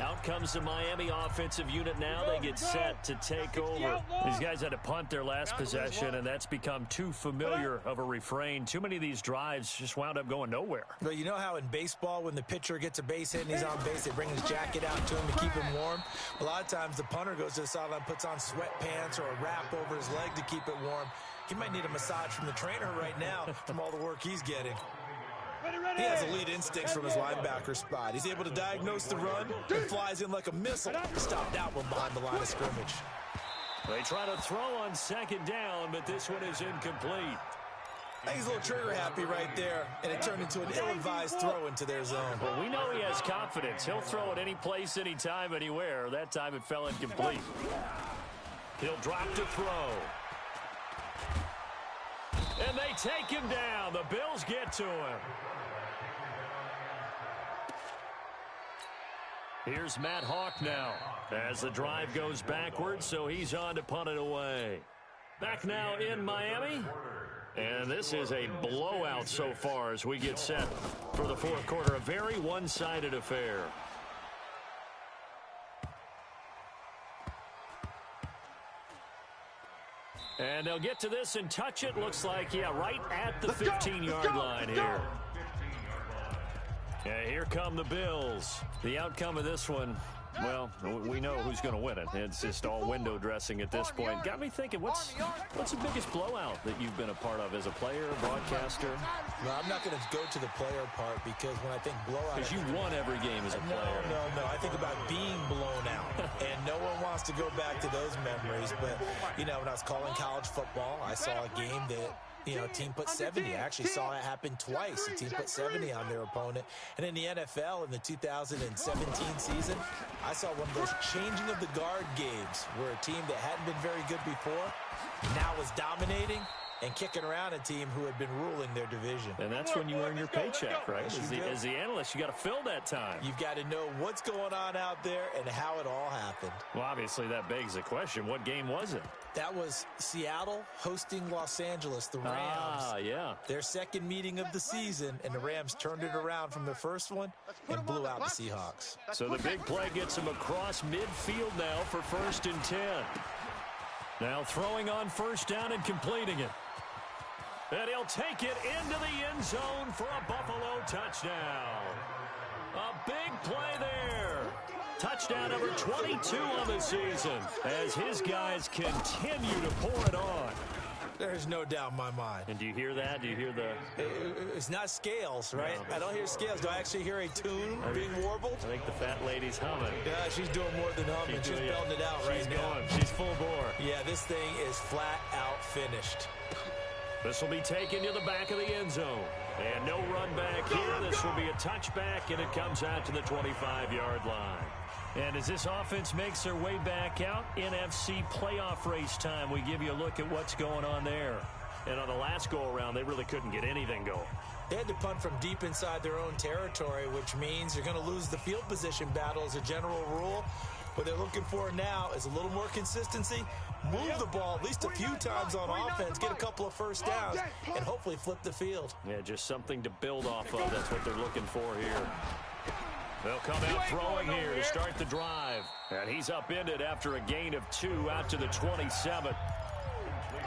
[SPEAKER 3] Out comes the Miami offensive unit now. They get set to take over. These guys had to punt their last possession, and that's become too familiar of a refrain. Too many of these drives just wound up going nowhere.
[SPEAKER 5] Well, you know how in baseball, when the pitcher gets a base hit and he's on base, they bring his jacket out to him to keep him warm? A lot of times the punter goes to the sideline, puts on sweatpants or a wrap over his leg to keep it warm. He might need a massage from the trainer right now from all the work he's getting. He has elite instincts from his linebacker spot. He's able to diagnose the run and flies in like a missile. Stopped that one behind the line of scrimmage.
[SPEAKER 3] They try to throw on 2nd down, but this one is incomplete.
[SPEAKER 5] I think he's a little trigger happy right there, and it turned into an ill-advised throw into their zone.
[SPEAKER 3] Well, we know he has confidence. He'll throw it any place, anytime, anywhere. That time it fell incomplete. He'll drop to throw. And they take him down. The Bills get to him. Here's Matt Hawk now as the drive goes backwards, so he's on to punt it away. Back now in Miami. And this is a blowout so far as we get set for the 4th quarter. A very one-sided affair. And they'll get to this and touch it. Looks like, yeah, right at the 15-yard line here. Yeah, here come the Bills. The outcome of this one, Well, we know who's going to win it. It's just all window dressing at this point. Got me thinking, what's the biggest blowout that you've been a part of as a player, broadcaster?
[SPEAKER 5] Well, I'm not going to go to the player part because when I think blowout...
[SPEAKER 3] Because you won every game as a player.
[SPEAKER 5] No. I think about being blown out. And no one wants to go back to those memories. But, when I was calling college football, I saw a game that... a team put 70. I actually saw it happen twice. A team put 70 on their opponent. And in the NFL, in the 2017 season, I saw one of those changing of the guard games where a team that hadn't been very good before now was dominating and kicking around a team who had been ruling their division.
[SPEAKER 3] And that's when you earn your paycheck, right? As the analyst, you got to fill that time.
[SPEAKER 5] You've got to know what's going on out there and how it all happened.
[SPEAKER 3] Well, obviously, that begs the question, what game was it?
[SPEAKER 5] That was Seattle hosting Los Angeles, the Rams.
[SPEAKER 3] Ah, yeah.
[SPEAKER 5] Their second meeting of the season, and the Rams turned it around from the first one and blew out the Seahawks.
[SPEAKER 3] So the big play gets him across midfield now for 1st and 10. Now throwing on first down and completing it. And he'll take it into the end zone for a Buffalo touchdown. A big play there. Touchdown number 22 on the season as his guys continue to pour it on.
[SPEAKER 5] There's no doubt in my mind.
[SPEAKER 3] And do you hear that? Do you hear the...
[SPEAKER 5] It's not scales, right?
[SPEAKER 3] No.
[SPEAKER 5] I don't hear scales. Do I actually hear a tune being warbled?
[SPEAKER 3] I think the fat lady's humming.
[SPEAKER 5] Yeah, she's doing more than humming. She's belting it out right now.
[SPEAKER 3] She's full bore.
[SPEAKER 5] Yeah, this thing is flat out finished.
[SPEAKER 3] This will be taken to the back of the end zone. And no run back here. This will be a touchback, and it comes out to the 25-yard line. And as this offense makes their way back out, NFC playoff race time, we give you a look at what's going on there. And on the last go-around, they really couldn't get anything going.
[SPEAKER 5] They had to punt from deep inside their own territory, which means they're going to lose the field position battle as a general rule. What they're looking for now is a little more consistency, move the ball at least a few times on offense, get a couple of first downs, and hopefully flip the field.
[SPEAKER 3] Yeah, just something to build off of. That's what they're looking for here. They'll come out throwing here to start the drive. And he's upended after a gain of 2 out to the 27.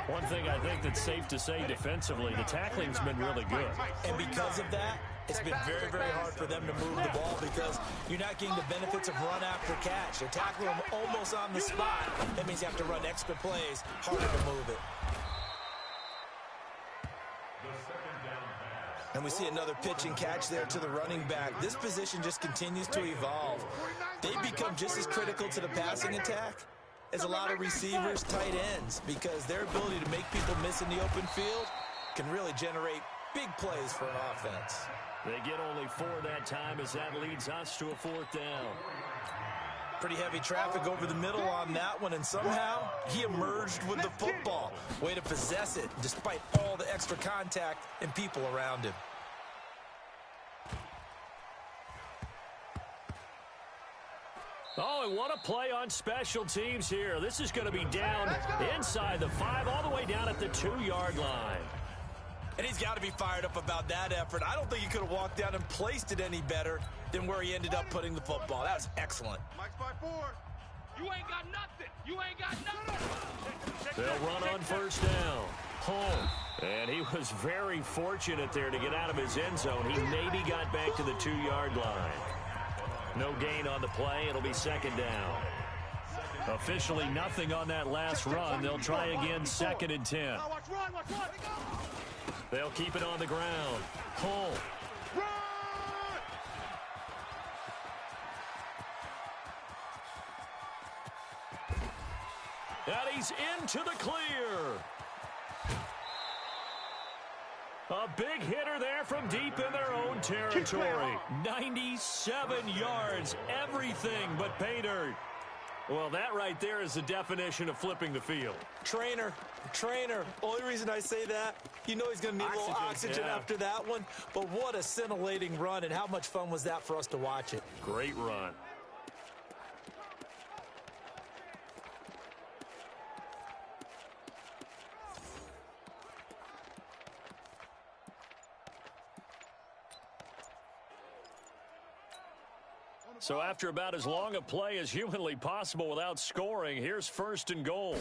[SPEAKER 3] One thing I think that's safe to say defensively, the tackling's been really good.
[SPEAKER 5] And because of that, it's been very, very hard for them to move the ball because you're not getting the benefits of run after catch. They're tackling them almost on the spot. That means you have to run extra plays, harder to move it. And we see another pitch and catch there to the running back. This position just continues to evolve. They become just as critical to the passing attack as a lot of receivers, tight ends, because their ability to make people miss in the open field can really generate big plays for an offense.
[SPEAKER 3] They get only 4 that time as that leads us to a 4th down.
[SPEAKER 5] Pretty heavy traffic over the middle on that one, and somehow he emerged with the football. Way to possess it, despite all the extra contact and people around him.
[SPEAKER 3] Oh, and what a play on special teams here. This is going to be down inside the 5, all the way down at the 2-yard line.
[SPEAKER 5] And he's got to be fired up about that effort. I don't think he could have walked down and placed it any better than where he ended up putting the football. That was excellent.
[SPEAKER 4] Mike's by 4. You ain't got nothing. You ain't got nothing.
[SPEAKER 3] They'll run on first down. Home. And he was very fortunate there to get out of his end zone. He maybe got back to the 2-yard line. No gain on the play. It'll be 2nd down. Officially nothing on that last run. They'll try again 2nd and 10. They'll keep it on the ground. Hull. And he's into the clear. A big hitter there from deep in their own territory. 97 yards, everything but pay dirt. Well, that right there is the definition of flipping the field.
[SPEAKER 5] Trainer. Only reason I say that, you know he's going to need a little oxygen after that one. But what a scintillating run, and how much fun was that for us to watch it.
[SPEAKER 3] Great run. So after about as long a play as humanly possible without scoring, here's 1st and goal.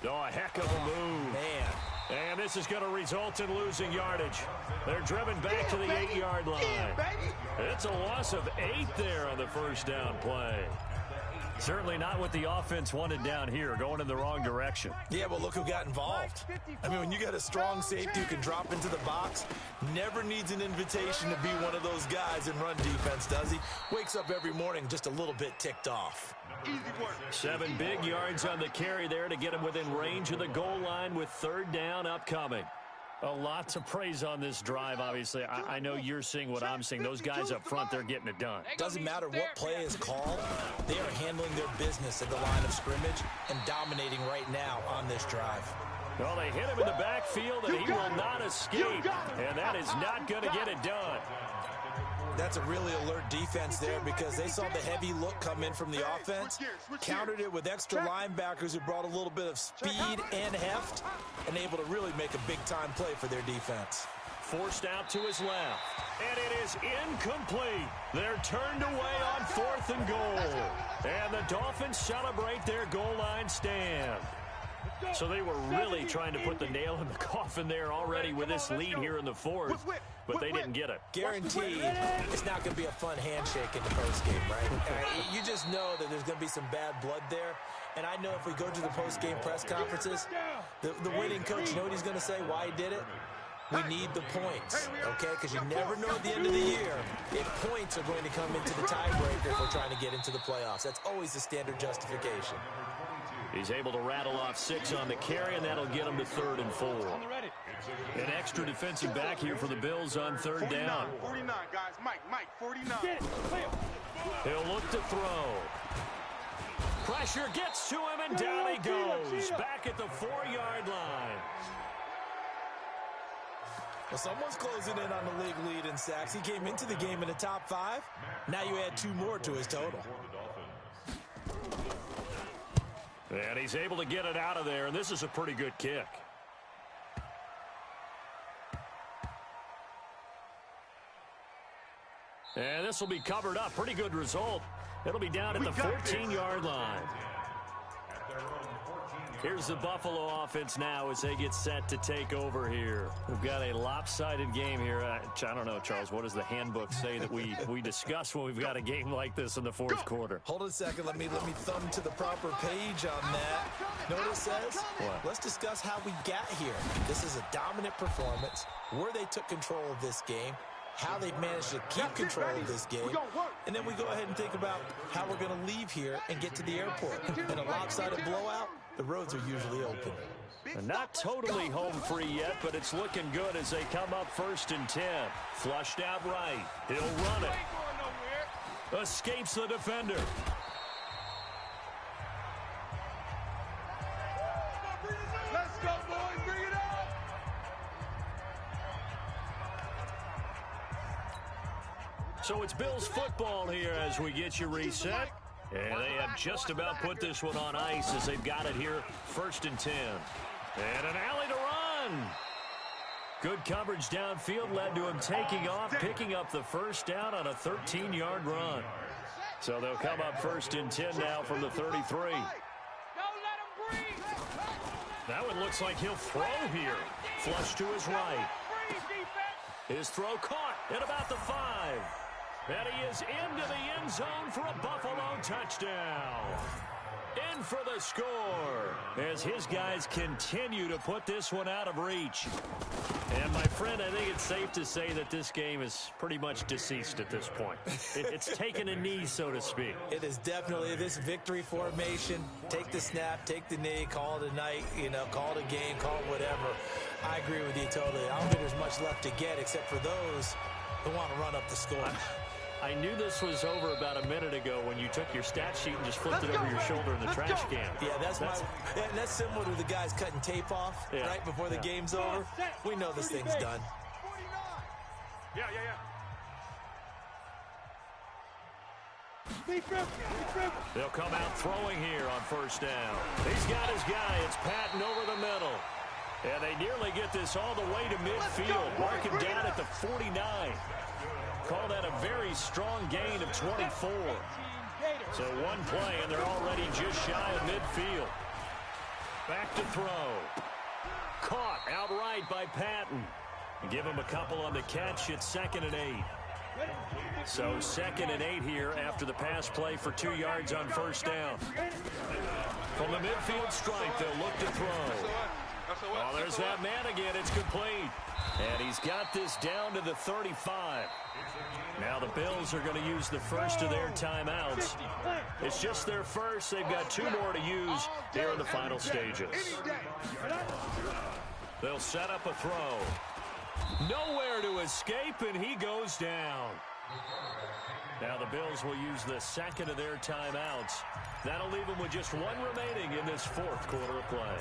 [SPEAKER 3] Oh, a heck of a move.
[SPEAKER 5] Man,
[SPEAKER 3] And this is going to result in losing yardage. They're driven back to the 8-yard line. It's a loss of 8 there on the first down play. Certainly not what the offense wanted down here, going in the wrong direction.
[SPEAKER 5] Yeah, but look who got involved. I mean, when you got a strong safety who can drop into the box, never needs an invitation to be one of those guys in run defense, does he? Wakes up every morning just a little bit ticked off.
[SPEAKER 3] 7 big yards on the carry there to get him within range of the goal line with 3rd down upcoming. A lot to praise on this drive, obviously. I know you're seeing what I'm seeing. Those guys up front, they're getting it done.
[SPEAKER 5] Doesn't matter what play is called. They are handling their business at the line of scrimmage and dominating right now on this drive.
[SPEAKER 3] Well, they hit him in the backfield, and he will not escape. And that is not going to get it done.
[SPEAKER 5] That's a really alert defense there because they saw the heavy look come in from the offense, countered it with extra linebackers who brought a little bit of speed and heft, and able to really make a big-time play for their defense.
[SPEAKER 3] Forced out to his left, and it is incomplete. They're turned away on 4th and goal, and the Dolphins celebrate their goal line stand. So they were really trying to put the nail in the coffin there already with this lead here in the 4th, but they didn't get it.
[SPEAKER 5] Guaranteed it's not going to be a fun handshake in the postgame, right? You just know that there's going to be some bad blood there. And I know if we go to the postgame press conferences, the winning coach, you know what he's going to say, why he did it? We need the points, okay? Because you never know at the end of the year if points are going to come into the tiebreaker if we're trying to get into the playoffs. That's always the standard justification.
[SPEAKER 3] He's able to rattle off 6 on the carry, and that'll get him to 3rd and 4. An extra defensive back here for the Bills on 3rd down.
[SPEAKER 4] 49, guys. Mike, 49.
[SPEAKER 3] He'll look to throw. Pressure gets to him, and down he goes. Back at the 4-yard line.
[SPEAKER 5] Well, someone's closing in on the league lead in sacks. He came into the game in the top 5. Now you add 2 more to his total.
[SPEAKER 3] And he's able to get it out of there, and this is a pretty good kick. And this will be covered up. Pretty good result. It'll be down at the 14-yard line. Here's the Buffalo offense now as they get set to take over here. We've got a lopsided game here. I don't know, Charles, what does the handbook say that we discuss when we've got a game like this in the 4th quarter?
[SPEAKER 5] Hold on a second. Let me thumb to the proper page on that. Know what it says?
[SPEAKER 3] What?
[SPEAKER 5] Let's discuss how we got here. This is a dominant performance, where they took control of this game, how they've managed to keep control of this game, and then we go ahead and think about how we're going to leave here and get to the airport. In a lopsided blowout, the roads are usually open.
[SPEAKER 3] And not totally home free yet, but it's looking good as they come up 1st and 10. Flushed out right. He'll run it. Escapes the defender.
[SPEAKER 4] Let's go, boys. Bring it up.
[SPEAKER 3] So it's Bills football here as we get you reset. And they have just about put this one on ice as they've got it here 1st and 10. And an alley to run. Good coverage downfield led to him taking off, picking up the 1st down on a 13-yard run. So they'll come up 1st and 10 now from the 33.
[SPEAKER 4] Don't let him breathe.
[SPEAKER 3] That one looks like he'll throw here. Flush to his right. His throw caught at about the 5. And he is into the end zone for a Buffalo touchdown. In for the score as his guys continue to put this one out of reach. And, my friend, I think it's safe to say that this game is pretty much deceased at this point. It's taken a knee, so to speak.
[SPEAKER 5] It is definitely this victory formation. Take the snap, take the knee, call it a night, call it a game, call it whatever. I agree with you totally. I don't think there's much left to get except for those who want to run up the score.
[SPEAKER 3] I knew this was over about a minute ago when you took your stat sheet and just flipped it over your shoulder in the trash can.
[SPEAKER 5] Yeah, that's similar to the guys cutting tape off right before the game's over. We know this thing's done.
[SPEAKER 4] Yeah.
[SPEAKER 3] They'll come out throwing here on 1st down. He's got his guy. It's Patton over the middle. And they nearly get this all the way to midfield. Mark him down at the 49. Call that a very strong gain of 24. So one play, and they're already just shy of midfield. Back to throw. Caught outright by Patton. Give him a couple on the catch. It's 2nd and 8. So 2nd and 8 here after the pass play for 2 yards on first down. From the midfield stripe, they'll look to throw. Oh, there's that man again. It's complete. And he's got this down to the 35. Now the Bills are going to use the first of their timeouts. It's just their first. They've got 2 more to use here in the final stages. They'll set up a throw. Nowhere to escape, and he goes down. Now the Bills will use the 2nd of their timeouts. That'll leave them with just 1 remaining in this 4th quarter of play.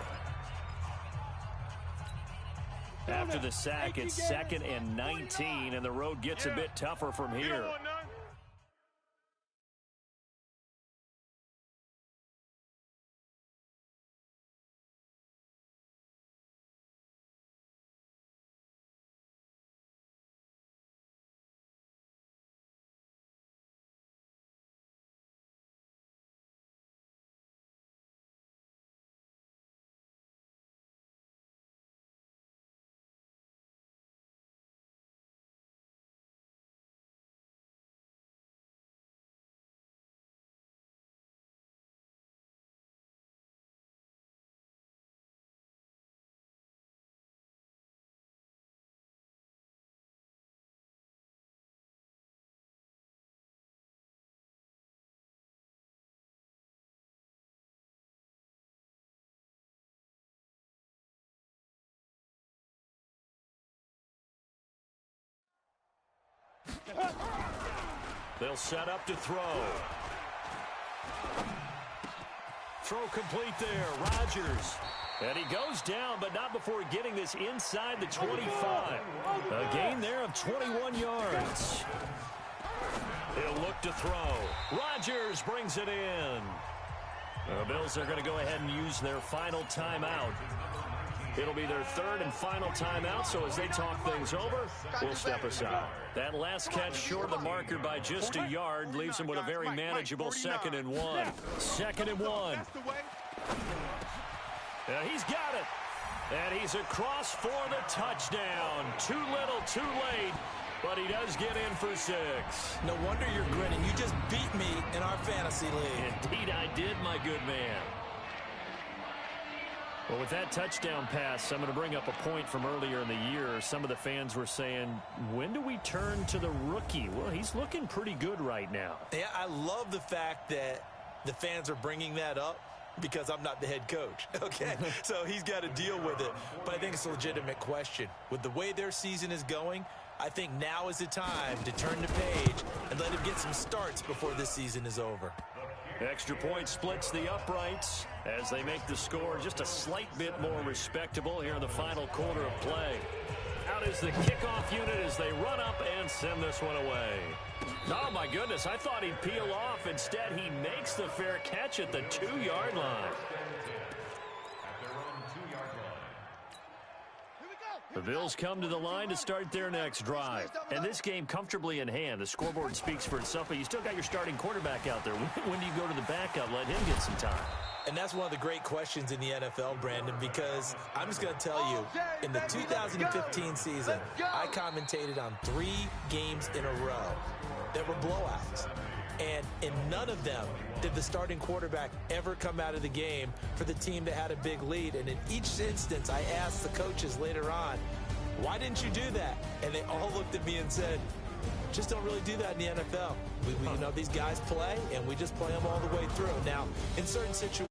[SPEAKER 3] After the sack, it's 2nd and 19, and the road gets a bit tougher from here. They'll set up to throw. Throw complete there. Rodgers. And he goes down, but not before getting this inside the 25. A gain there of 21 yards. He'll look to throw. Rodgers brings it in. The Bills are going to go ahead and use their final timeout. It'll be their 3rd and final timeout, so as they talk things over, we'll step aside. That last catch short of the marker by just a yard leaves him with a very manageable 2nd and 1. 2nd and 1. He's got it. And he's across for the touchdown. Too little, too late, but he does get in for 6.
[SPEAKER 5] No wonder you're grinning. You just beat me in our fantasy league.
[SPEAKER 3] Indeed I did, my good man. Well, with that touchdown pass, I'm going to bring up a point from earlier in the year. Some of the fans were saying, when do we turn to the rookie? Well, he's looking pretty good right now.
[SPEAKER 5] Yeah, I love the fact that the fans are bringing that up because I'm not the head coach, okay? So he's got to deal with it. But I think it's a legitimate question. With the way their season is going, I think now is the time to turn the page and let him get some starts before this season is over.
[SPEAKER 3] Extra point splits the uprights as they make the score just a slight bit more respectable here in the final quarter of play. Out is the kickoff unit as they run up and send this one away. Oh, my goodness, I thought he'd peel off. Instead, he makes the fair catch at the 2-yard line. The Bills come to the line to start their next drive. And this game comfortably in hand. The scoreboard speaks for itself, but you still got your starting quarterback out there. When do you go to the backup? Let him get some time.
[SPEAKER 5] And that's one of the great questions in the NFL, Brandon, because I'm just going to tell you, in the 2015 season, I commentated on 3 games in a row that were blowouts. And in none of them did the starting quarterback ever come out of the game for the team that had a big lead. And in each instance, I asked the coaches later on, why didn't you do that? And they all looked at me and said, just don't really do that in the NFL. You know, these guys play, and we just play them all the way through. Now, in certain situations,